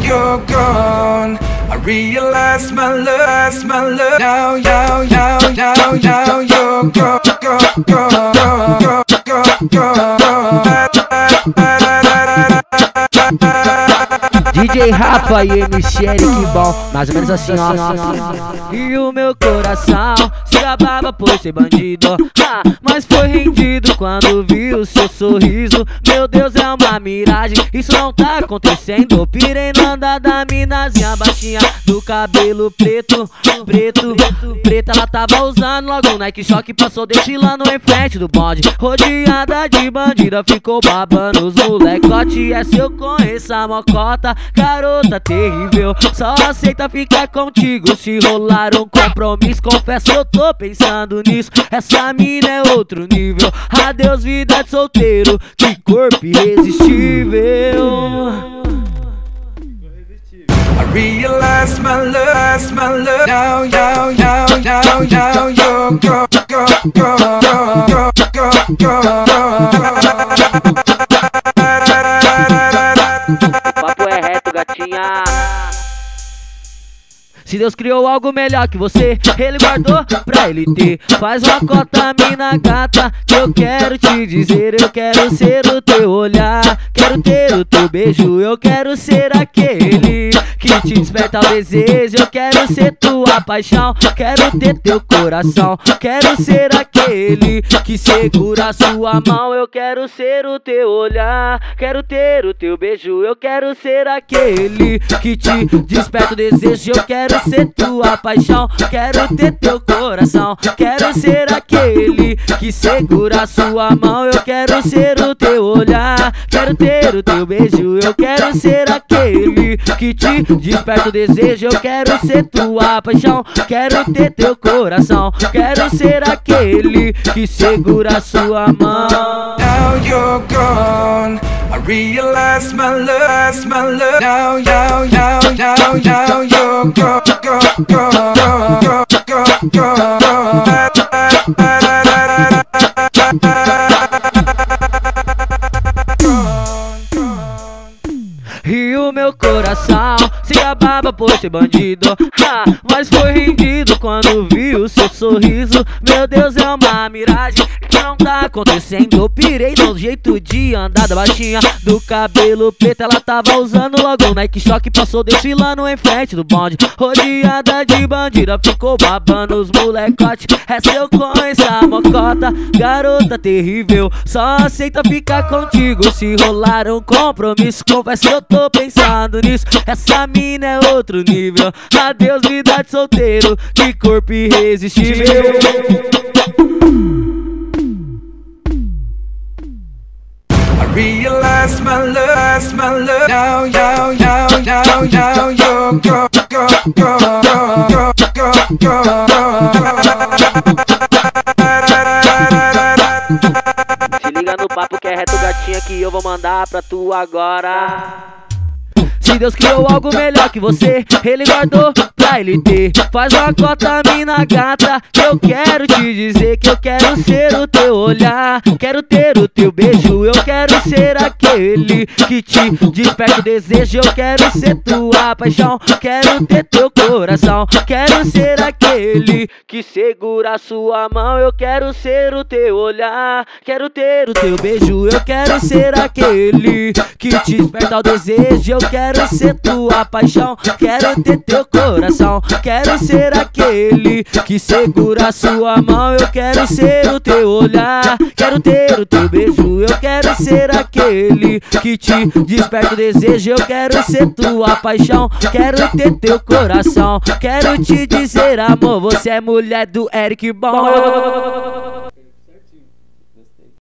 you're gone. I realize my love, now you're gone, DJ Rafa e MC Eric, bom, mais ou menos assim, ó. E o meu coração se gabava por ser bandido, mas foi rendido quando vi o seu sorriso. Meu Deus, é uma miragem, isso não tá acontecendo. Pirei no andar da minazinha baixinha, do cabelo preto, preta. Ela tava usando logo um Nike Shock, passou desfilando em frente do bonde. Rodeada de bandida, ficou babando os molecote. É se eu conheço a mocota, garota terrível, só aceita ficar contigo se rolar um compromisso. Confesso, eu tô pensando nisso, essa mina é outro nível. Adeus vida de solteiro, que corpo irresistível. I realize my love, now you're gone. Papo é reto, gatinha. Se Deus criou algo melhor que você, Ele guardou pra Ele ter. Faz uma cota, mina gata, que eu quero te dizer. Eu quero ser o teu olhar, quero ter o teu beijo. Eu quero ser aquele que te desperta o desejo. Eu quero ser tua paixão, quero ter teu coração. Quero ser aquele que segura a sua mão. Eu quero ser o teu olhar, quero ter o teu beijo. Eu quero ser aquele que te desperta o desejo. Eu quero ser tua paixão, quero ter teu coração. Quero ser aquele que segura a sua mão. Eu quero ser o teu olhar, quero ter o teu beijo. Eu quero ser aquele que te desperta o desejo. Eu quero ser tua paixão, quero ter teu coração. Quero ser aquele que segura a sua mão. Now you're gone. I realize my love, now you're gone. E o meu coração se gabava por ser bandido, mas foi rendido quando vi o seu sorriso. Meu Deus, é uma miragem que não tá acontecendo. Eu pirei no jeito de andar da baixinha, do cabelo preto. Ela tava usando logo um Nike Shock, passou desfilando em frente do bonde. Rodeada de bandida, ficou babando os molecote. Essa eu conheço a mocota, garota terrível, só aceita ficar contigo se rolar um compromisso. Confesso, eu tô pensando nisso, essa mina é outro nível. Adeus vida de solteiro, que corpo irresistível. I realize my love, now you're gone. Se liga no papo que é reto, gatinha, que eu vou mandar pra tu agora. Se Deus criou algo melhor que você, Ele guardou pra Ele ter. Faz uma cota, mina gata, que eu quero te dizer. Que eu quero ser o teu olhar, quero ter o teu beijo. Eu quero ser aquele que te desperta o desejo. Eu quero ser tua paixão, quero ter teu coração. Quero ser aquele que segura a sua mão. Eu quero ser o teu olhar, quero ter o teu beijo. Eu quero ser aquele que te desperta o desejo. Eu quero ser tua paixão, quero ter teu coração. Quero ser aquele que segura a sua mão. Eu quero ser o teu olhar, quero ter o teu beijo. Eu quero ser aquele que te desperta o desejo. Eu quero ser tua paixão, quero ter teu coração. Quero te dizer, amor, você é mulher do Eric, bom.